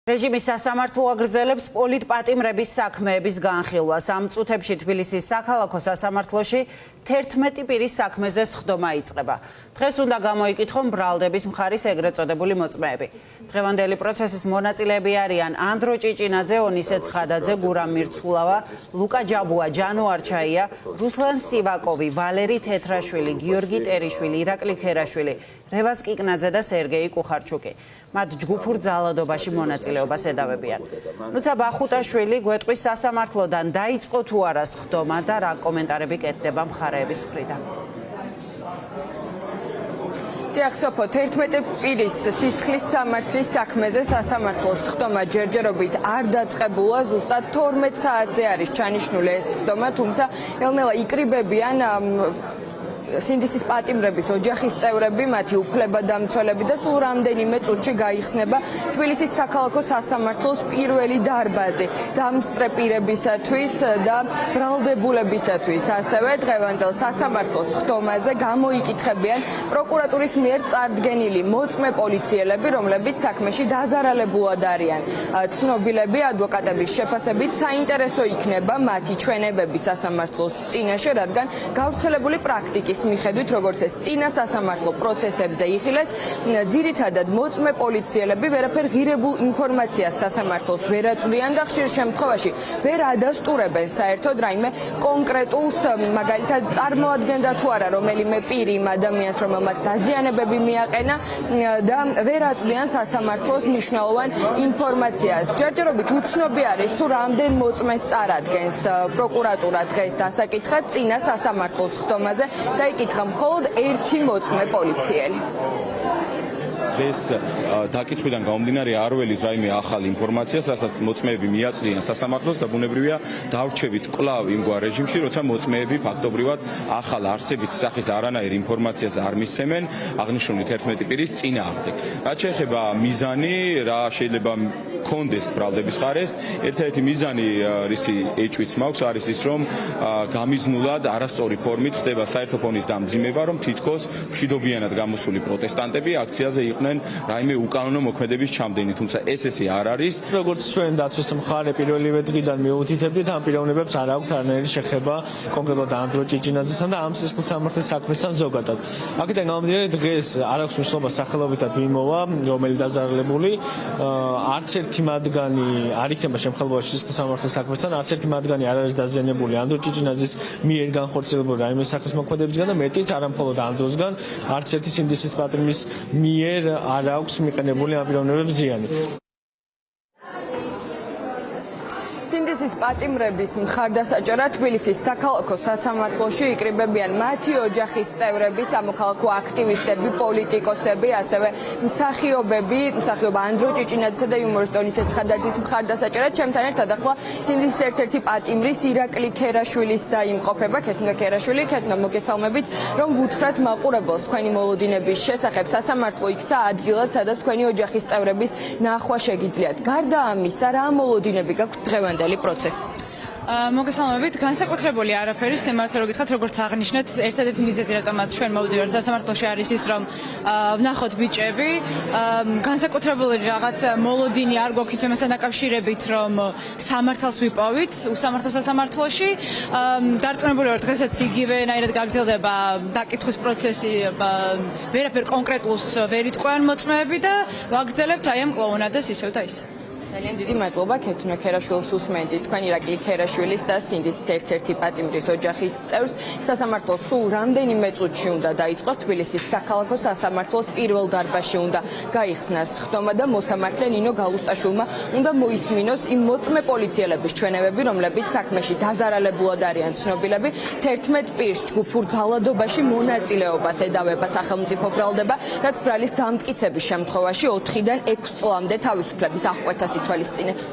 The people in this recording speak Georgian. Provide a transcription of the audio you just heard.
რეჟიმის სასამართლო აგრძელებს პოლიტპატიმრების საქმეების განხილვას. ამ წუთებში თბილისის საქალაქო სასამართლოში 11 პირის საქმეზე სხდომა იწყება. დღეს უნდა გამოიკითხონ ბრალდების მხარის ეგრეთ წოდებული მოწმეები. დღევანდელი პროცესის მონაწილეები არიან ანდრო ჭიჭინაძე, ონისე ცხადაძე, გურამ მირცხულავა, ლუკა ჯაბუა, ჯანო არჩაია, რუსლან სივაკოვი, ვალერი თეთრაშვილი, გიორგი ერიშვილი, ირაკლი ქერაშვილი, რევაზ კიკნაძე და სერგეი კუხარჩუკი. მათ ჯგუფურ ძალადობაში მონაწილეობას ედავებიან. ნუცა ბახუტაშვილი გვეტყვის სასამართლოდან დაიწყო თუ არა სხდომა და რა კომენტარები კეთდება მხარეების მხრიდან. Სოფო 11 პირის სისხლის სამართლის საქმეზე სასამართლოს სხდომა ჯერჯერობით არ დაწყებულა, ზუსტად 12 საათზე არის ჩანიშნული ეს სხდომა, თუმცა ელნელა იკრიბებიან სინდისის პატიმრების ოჯახის წევრები, მათი უფლებადამცველები და სულ რამდენიმე წუთში გაიხსნება თბილისის საქალაქო სასამართლოს პირველი დარბაზი დამსწრე პირებისათვის და ბრალდებულებისათვის. ასევე დღევანდელ სასამართლოს სხდომაზე გამოიკითხებიან პროკურატურის მიერ წარდგენილი მოწმე პოლიციელები, რომლებიც საქმეში დაზარალებულად არიან. ცნობილები ადვოკატების შეფასებით საინტერესო იქნება მათი ჩვენებები სასამართლოს წინაშე, რადგან გავრცელებული პრაქტიკის მიხედვით, როგორც ეს წინა სასამართლო პროცესებზე იხილეს, ძირითადად მოწმე პოლიციელები ვერაფერ ღირებულ ინფორმაციას სასამართლოს ვერ აწვდიან და ხშირ შემთხვევაში ვერ ადასტურებენ საერთოდ რაიმე კონკრეტულს, მაგალითად წარმოადგენდა თუ არა რომელიმე პირი იმ ადამიანს, რომელმაც დაზიანებები მიაყენა და ვერ აწვდიან სასამართლოს მნიშვნელოვან ინფორმაციას. ჯერჯერობით უცნობი არის თუ რამდენ მოწმეს წარადგენს პროკურატურა დღეს დასაკითხად წინა სასამართლოს სხდომაზე და იკითხა მხოლოდ ერთი მოწმე პოლიციელი. დღეს დაკითხვიდან გამომდინარე არ ველით რაიმე ახალი ინფორმაციას, რასაც მოწმეები მიაწვდიან სასამართლოს და ბუნებრივია დავრჩებით კვლავ იმგვარ რეჟიმში, როცა მოწმეები ფაქტობრივად ახალ არსებით სახის არანაირ ინფორმაციას არ მისცემენ აღნიშნული 11 პირის წინააღმდეგ. რაც შეეხება მიზანი, რა შეიძლება კონდეს ბრალდების მხარეს, ერთ-ერთი მიზანი რისი ეჭვიც მაქვს არის ის, რომ გამიზნულად არასწორი ფორმით ხდება საერთო ფონის დამძიმება, რომ თითქოს მშვიდობიანად გამოსული პროტესტანტები აქციაზე იყვნენ რაიმე უკანონო მოქმედების ჩამდენი, თუმცა ესე არ არის. როგორც ჩვენ დაცვის მხარე პირველივე დღიდან მიუთითებდით, ამ პიროვნებებს არ აქვთ არანაირი შეხება კონკრეტულად ანდრო ჭიჭინაძესთან და ამ სისხლის სამართლის საქმესთან ზოგადად. აქედან გამომდინარე დღეს არ აქვს მნიშვნელობა სახელობითად ვიმოვა, რომელი დაზარალებული, არც ერთი მათგანი არ იქნება შემხელობაში სისხლის სამართლის საქმესთან, არც ერთი მათგანი არ არის დაზიანებული ანდრო ჭიჭინაძის მიერ განხორციელებული რაიმე სახის მოქმედებისგან და მეტიც არა მხოლოდ ანდროსგან, არც ერთი სინდისის პატიმრის მიერ არ აქვს მიყენებული ამ პიროვნებებს ზიანი. სინდისის პატიმრების მხარდასაჭერად თბილისის საქალაქო სასამართლოში იკრიბებიან მათი ოჯახის წევრები, სამოქალაქო აქტივისტები, პოლიტიკოსები, ასევე მსახიობები, მსახიობა ანდრო ჭიჭინაძესა და იუმორისტ ონისე ცხადაძის მხარდასაჭერად. ჩემთან ერთად ახლა სინდისის ერთ-ერთი პატიმრის ირაკლი ქერაშვილის დაიმყოფება. ქეთნა ქერაშვილი, ქეთნა მოგესალმებით, რომ ვუთხრათ მაყურებელს თქვენი მოლოდინების შესახებ. სასამართლო იქცა ადგილად, სადაც თქვენი ოჯახის წევრების ნახვა შეგიძლიათ. გარდა ამისა, რა მოლოდინები გაქვთ დღევანდელი პროცესის? მოგესალმებით, განსაკუთრებული არაფერი, სიმართლე რომ გითხრათ, როგორც აღნიშნეთ, ერთადერთი მიზეზი რატომაც ჩვენ მოვიდივართ სასამართლოში არის ის, რომ ვნახოთ ბიჭები, განსაკუთრებული რაღაც მოლოდინი არ გვაქვს იმასთან დაკავშირებით, რომ სამართალს ვიპოვით, უსამართლო სასამართლოში. დარწმუნებული ვარ, დღესაც იგივენაირად გაგრძელდება დაკითხვის პროცესი, ვერაფერ კონკრეტულს ვერ იტყვიან მოწმეები და ვაგრძელებთ აი ამ კლოუნადას ისევ და ისე. ძალიან დიდი მადლობა ქეთნა ქერაშვილს უსმენდით. თქვენ ირაკლი ქერაშვილის და სინდისის ერთ-ერთი პატიმრის ოჯახის წევრს სასამართლოს სულ რამდენიმე წუთში უნდა დაიწყოს თბილისის საქალაქო სასამართლოს პირველ დარბაზში უნდა გაიხსნას სხდომა და მოსამართლე ნინო გალუსტაშვილმა უნდა მოისმინოს იმ მოწმე პოლიციელების ჩვენებები, რომლებიც საქმეში დაზარალებულად არიან ცნობილები. 11 პირს ჯგუფურ ძალადობაში მონაწილეობას ედავება სახელმწიფო ბრალდება, რაც ბრალის დამტკიცების შემთხვევაში 4-დან 6 წლამდე თავისუფლების აღკვეთას ითვალისწინებს.